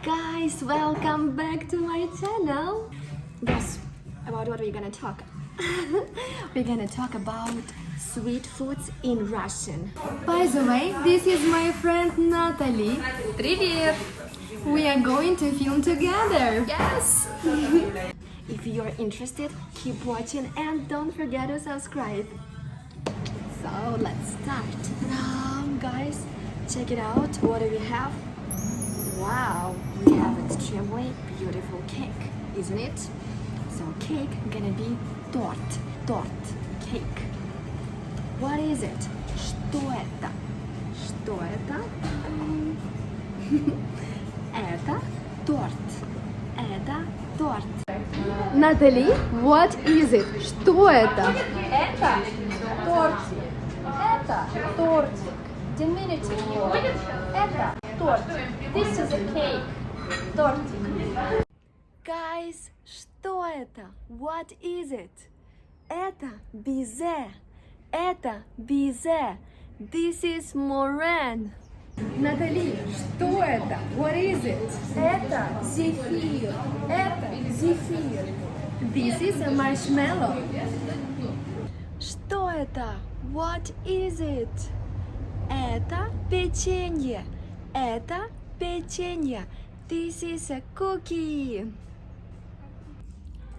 Guys, welcome back to my channel. Guess about what we're gonna talk. We're gonna talk about sweet foods in Russian. By the way, this is my friend Natalie. Привет! We are going to film together. Yes! If you're interested, keep watching and don't forget to subscribe. So let's start. Guys, check it out. What do we have? Wow, we have extremely beautiful cake, isn't it? So cake gonna be торт, cake. What is it? Что это? Что это? Это торт. Натали, what is it? Что это? Это тортик. Это тортик. Diminutive form. Это тортик. This is a cake. Тортик. Guys, что это? What is it? Это бизе. Это бизе. This is meringue. Натали, что это? What is it? Это зефир. Это зефир. This is a marshmallow. Что это? What is it? Это печенье. Это печенье. This is a cookie.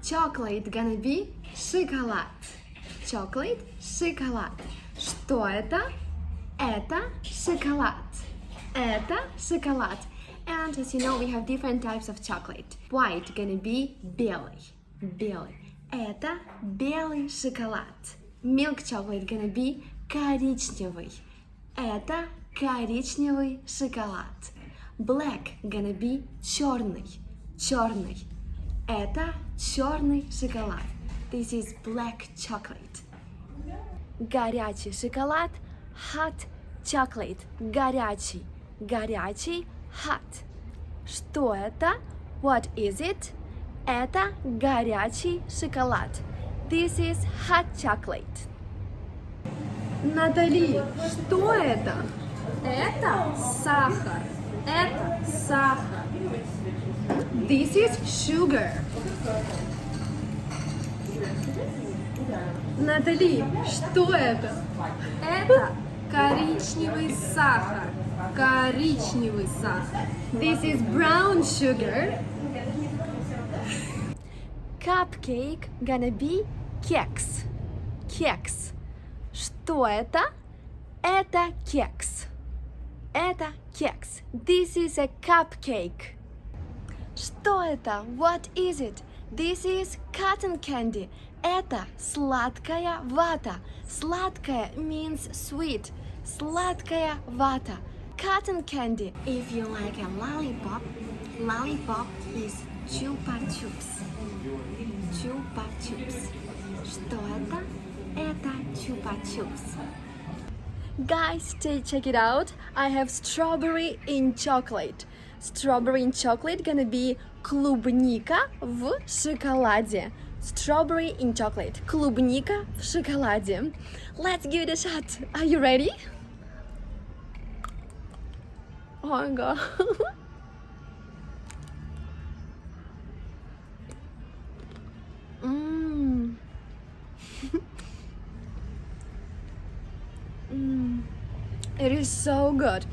Chocolate gonna be шоколад. Chocolate, шоколад. Что это? Это шоколад. Это шоколад. And as you know, we have different types of chocolate. White gonna be белый. Белый. Это белый шоколад. Milk chocolate gonna be коричневый. Это коричневый шоколад. Black gonna be черный. Черный. Это черный шоколад. This is black chocolate. Горячий шоколад. Hot chocolate. Горячий. Горячий. Hot. Что это? What is it? Это горячий шоколад. This is hot chocolate. Натали, что это? Это сахар. Это сахар. This is sugar. Натали, что это? Это коричневый сахар. Коричневый сахар. This is brown sugar. Cupcake gonna be кекс. Кекс. Что это? Это кекс. Это кекс. This is a cupcake. Что это? What is it? This is cotton candy. Это сладкая вата. Сладкая means sweet. Сладкая вата. Cotton candy. If you like a lollipop, lollipop is chupa chups. Chupa chups. Что это? Это chupa chups. Guys, check it out. I have strawberry in chocolate. Strawberry in chocolate gonna be клубника в шоколаде. Strawberry in chocolate. Клубника в шоколаде. Let's give it a shot. Are you ready? Oh my god. It is so good.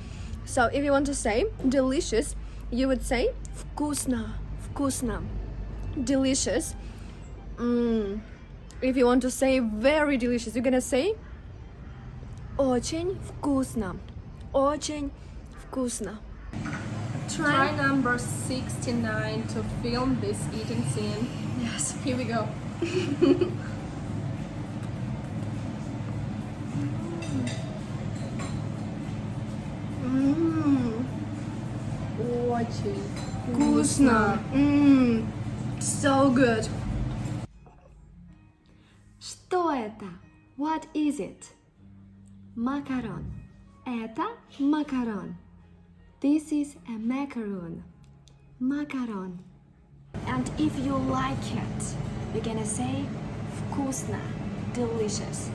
So if you want to say delicious, you would say вкусно, вкусно. Delicious. If you want to say very delicious, you're gonna say очень вкусно. Очень вкусно. Try number 69 to film this eating scene. Yes. Here we go. Очень Вкусно. So good. Что это? What is it? Макарон. Это макарон. This is a macaron. Macaron. And if you like it, you're gonna say вкусно. Delicious.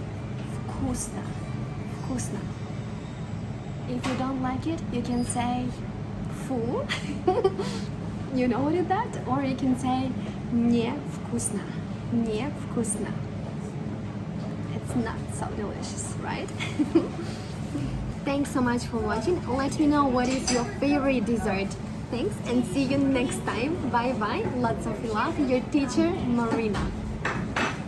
Вкусно. Вкусно. If you don't like it, you can say фу. You know what is that? Or you can say невкусно. Невкусно. It's not so delicious, right? Thanks so much for watching. Let me know what is your favorite dessert. Thanks and see you next time. Bye bye. Lots of love. Your teacher, Maryna.